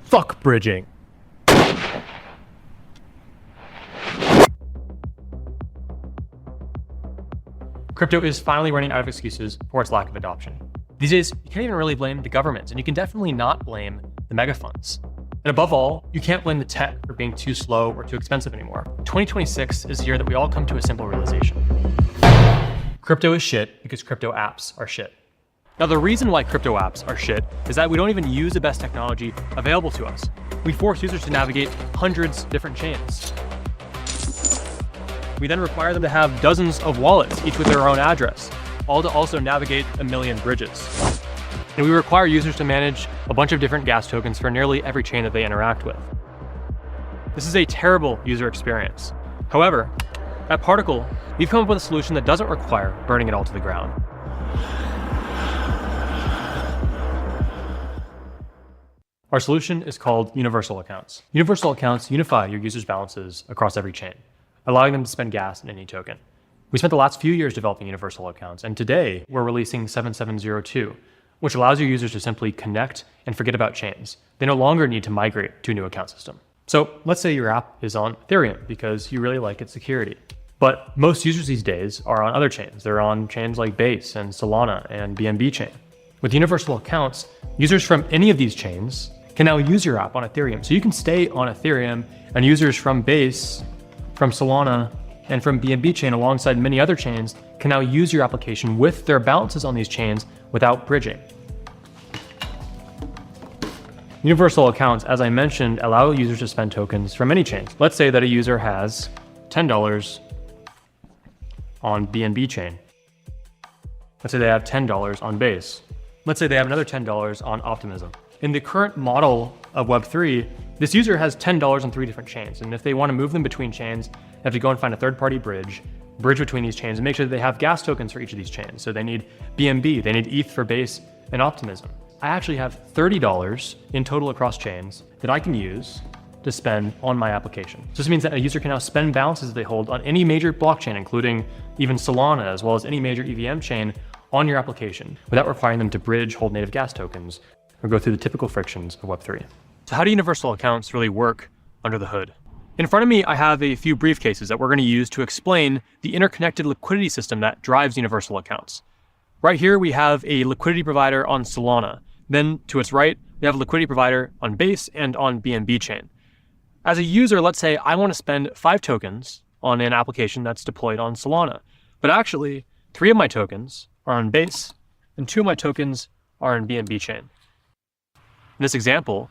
Fuck bridging. Crypto is finally running out of excuses for its lack of adoption. These days, you can't even really blame the governments, and you can definitely not blame the mega funds. And above all, you can't blame the tech for being too slow or too expensive anymore. 2026 is the year that we all come to a simple realization. Crypto is shit because crypto apps are shit. Now, the reason why crypto apps are shit is that we don't even use the best technology available to us. We force users to navigate hundreds of different chains. We then require them to have dozens of wallets, each with their own address, all to also navigate a million bridges. And we require users to manage a bunch of different gas tokens for nearly every chain that they interact with. This is a terrible user experience. However, at Particle, we've come up with a solution that doesn't require burning it all to the ground. Our solution is called Universal Accounts. Universal Accounts unify your users' balances across every chain, allowing them to spend gas in any token. We spent the last few years developing Universal Accounts, and today we're releasing 7702, which allows your users to simply connect and forget about chains. They no longer need to migrate to a new account system. So let's say your app is on Ethereum because you really like its security. But most users these days are on other chains. They're on chains like Base and Solana and BNB chain. With Universal Accounts, users from any of these chains can now use your app on Ethereum. So you can stay on Ethereum, and users from Base, from Solana, and from BNB chain alongside many other chains can now use your application with their balances on these chains without bridging. Universal accounts, as I mentioned, allow users to spend tokens from any chains. Let's say that a user has $10 on BNB chain. Let's say they have $10 on Base. Let's say they have another $10 on Optimism. In the current model of Web3, this user has $10 on 3 different chains. And if they want to move them between chains, they have to go and find a third-party bridge between these chains and make sure that they have gas tokens for each of these chains. So they need BNB, they need ETH for Base and Optimism. I actually have $30 in total across chains that I can use to spend on my application. So this means that a user can now spend balances that they hold on any major blockchain, including even Solana, as well as any major EVM chain on your application without requiring them to bridge, hold native gas tokens, or go through the typical frictions of Web3. So how do universal accounts really work under the hood? In front of me, I have a few briefcases that we're going to use to explain the interconnected liquidity system that drives universal accounts. Right here, we have a liquidity provider on Solana. Then to its right, we have a liquidity provider on Base and on BNB chain. As a user, let's say I want to spend 5 tokens on an application that's deployed on Solana, but actually 3 of my tokens are on Base and 2 of my tokens are on BNB chain. In this example,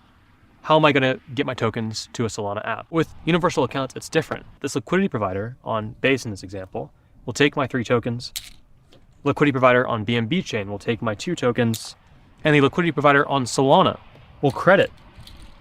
how am I going to get my tokens to a Solana app? With universal accounts, it's different. This liquidity provider on Base in this example will take my 3 tokens. Liquidity provider on BNB chain will take my 2 tokens. And the liquidity provider on Solana will credit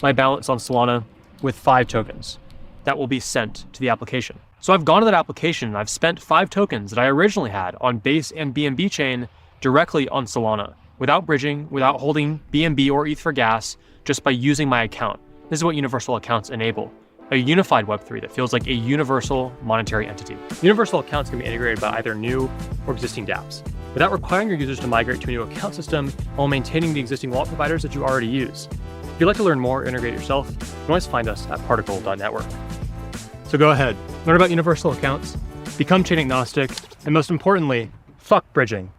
my balance on Solana with 5 tokens that will be sent to the application. So I've gone to that application and I've spent 5 tokens that I originally had on Base and BNB chain directly on Solana, without bridging, without holding BNB or ETH for gas, just by using my account. This is what universal accounts enable. A unified Web3 that feels like a universal monetary entity. Universal accounts can be integrated by either new or existing dApps, without requiring your users to migrate to a new account system while maintaining the existing wallet providers that you already use. If you'd like to learn more or integrate yourself, you can always find us at particle.network. So go ahead, learn about universal accounts, become chain agnostic, and most importantly, fuck bridging.